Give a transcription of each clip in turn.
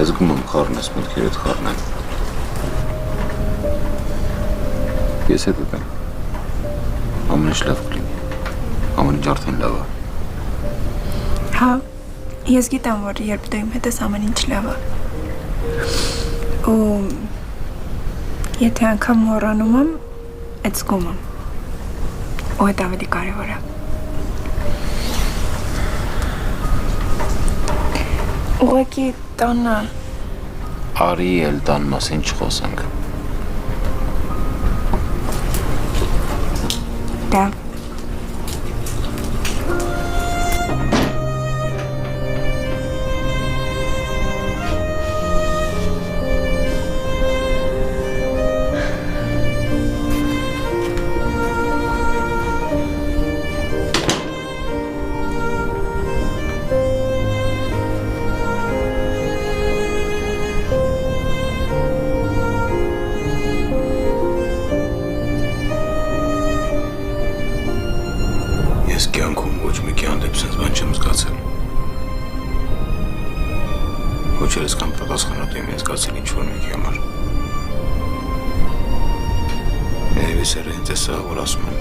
Այս գումամ խառն ես մտքերդ խառնեմ։ Ես հետ եմ։ Ամեն ինչ լավ կլինի։ Ամեն ինչ արդեն լավ է։ Հա, ես գիտեմ, որ երբ դու իմ հետ ես ամեն ինչ լավ է։ Ու եթե անգամ մոռանում եմ, այդ զգում եմ։ Ու այդ ավելի կարևոր է։ Ուղղակի տանը Արի էլ տան մասին չխոսենք։ Դա Ես կյանքում ոչ մի հանդեպ sense բան չեմ զգացել։ Ոչ էլ եսքան պատասխանատու եմ զգացել ինչ-որ մեկի համար։ Երևի սերը հենց էսա, որ ասում եմ։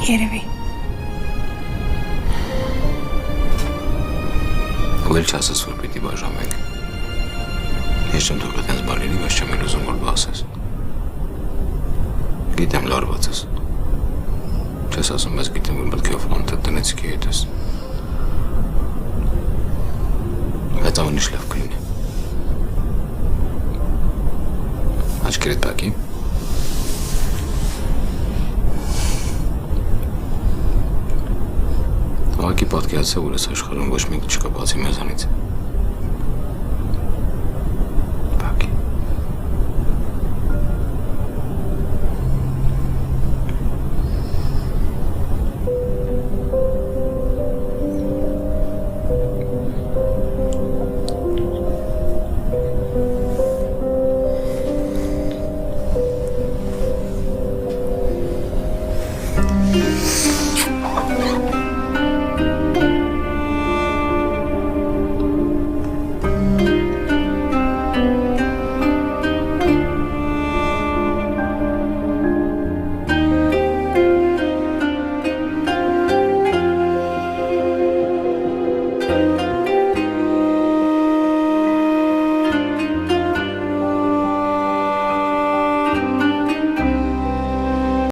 երևի։ Ու էլ չասես, որ պիտի բաժանվենք։ Ես չեմ թողել տենց բան լինի, բայց չեմ էլ ուզում, որ դու ասես։ Գիտեմ լարված ես։ Չես ասում, բայց գիտեմ, որ մտքով անտը տնեցիքի հետ ես։ Բայց ամեն ինչ լավ կլինի։ Աչքերդ բակի։ Ուղղակի պատկերացրու, որ այս աշխարհում ոչ մեկ չկա բացի մեզանից։